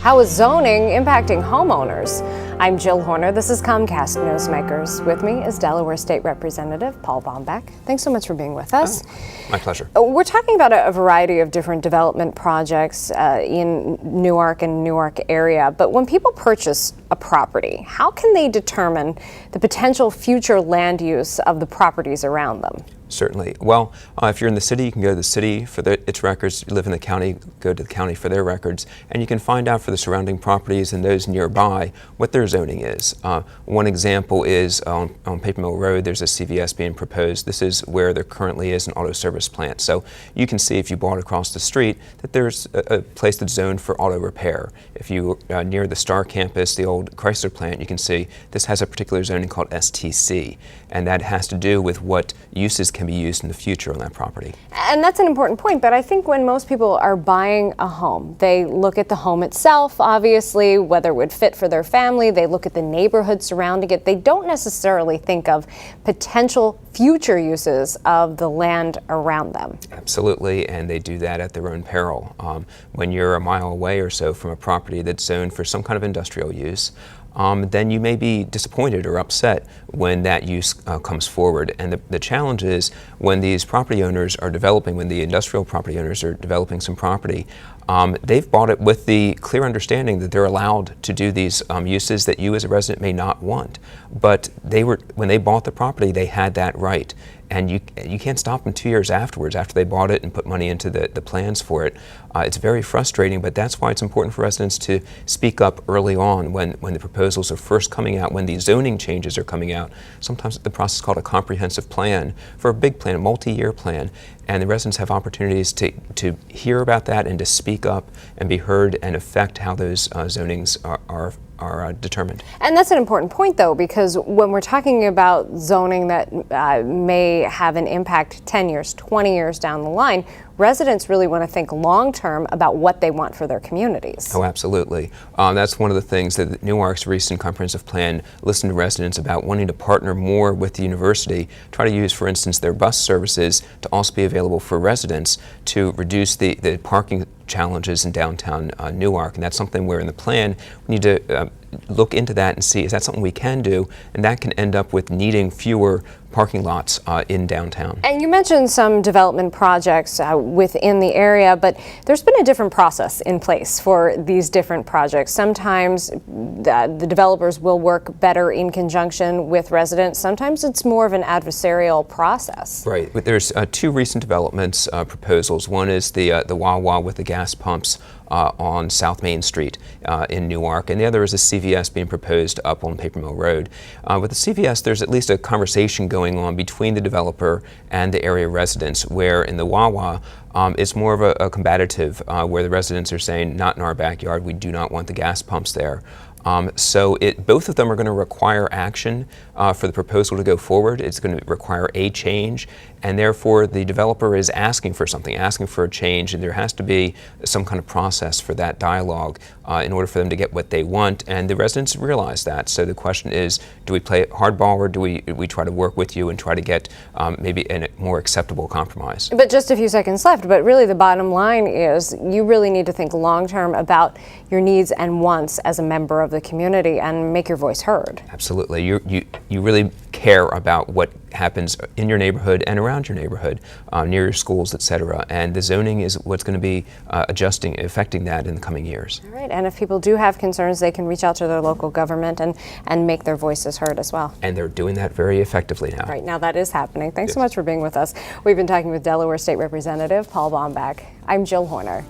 How is zoning impacting homeowners? I'm Jill Horner. This is Comcast Newsmakers. With me is Delaware State Representative Paul Baumbach. Thanks so much for being with us. My pleasure. We're talking about a variety of different development projects in Newark and Newark area, but when people purchase a property, how can they determine the potential future land use of the properties around them? Certainly. Well, if you're in the city, you can go to the city for its records. You live in the county, go to the county for their records, and you can find out for the surrounding properties and those nearby what their zoning is. One example is on Paper Mill Road, there's a CVS being proposed. This is where there currently is an auto service plant. So you can see if you bought across the street that there's a place that's zoned for auto repair. If you near the Star campus, the old Chrysler plant, you can see this has a particular zoning called STC, and that has to do with what uses can be used in the future on that property. And that's an important point, but I think when most people are buying a home, they look at the home itself, obviously, whether it would fit for their family, they look at the neighborhood surrounding it. They don't necessarily think of potential future uses of the land around them. Absolutely, and they do that at their own peril. When you're a mile away or so from a property that's zoned for some kind of industrial use, then you may be disappointed or upset when that use comes forward. And the challenge is when these property owners are developing, when the industrial property owners are developing some property, they've bought it with the clear understanding that they're allowed to do these uses that you as a resident may not want. But when they bought the property, they had that right. And you can't stop them 2 years afterwards, after they bought it and put money into the plans for it. It's very frustrating, but that's why it's important for residents to speak up early on when the proposals are first coming out, when the zoning changes are coming out. Sometimes the process is called a comprehensive plan for a big plan, a multi-year plan, and the residents have opportunities to hear about that and to speak up and be heard and affect how those zonings are determined. And that's an important point, though, because when we're talking about zoning that may have an impact 10 years, 20 years down the line, residents really want to think long-term about what they want for their communities. Oh, absolutely. That's one of the things that Newark's recent comprehensive plan listened to residents about, wanting to partner more with the university, try to use, for instance, their bus services to also be available for residents to reduce the parking challenges in downtown Newark. And that's something where in the plan we need to look into that and see, is that something we can do? And that can end up with needing fewer parking lots in downtown. And you mentioned some development projects within the area, but there's been a different process in place for these different projects. Sometimes the developers will work better in conjunction with residents. Sometimes it's more of an adversarial process. Right. There's two recent developments proposals. One is the Wawa with the gas pumps on South Main Street in Newark, and the other is a CVS being proposed up on Paper Mill Road. With the CVS, there's at least a conversation going on between the developer and the area residents, where in the Wawa, it's more of a combative, where the residents are saying, not in our backyard, we do not want the gas pumps there. So both of them are going to require action for the proposal to go forward. It's going to require a change, and therefore the developer is asking for something, asking for a change, and there has to be some kind of process for that dialogue in order for them to get what they want, and the residents realize that. So the question is, do we play hardball, or do we try to work with you and try to get maybe a more acceptable compromise? But just a few seconds left, but really the bottom line is you really need to think long-term about your needs and wants as a member of the community and make your voice heard. Absolutely. You really care about what happens in your neighborhood and around your neighborhood, near your schools, etc. And the zoning is what's going to be affecting that in the coming years. All right. And if people do have concerns, they can reach out to their local government and make their voices heard as well. And they're doing that very effectively now. Right now, that is happening. Thanks so much for being with us. We've been talking with Delaware State Representative Paul Baumbach. I'm Jill Horner.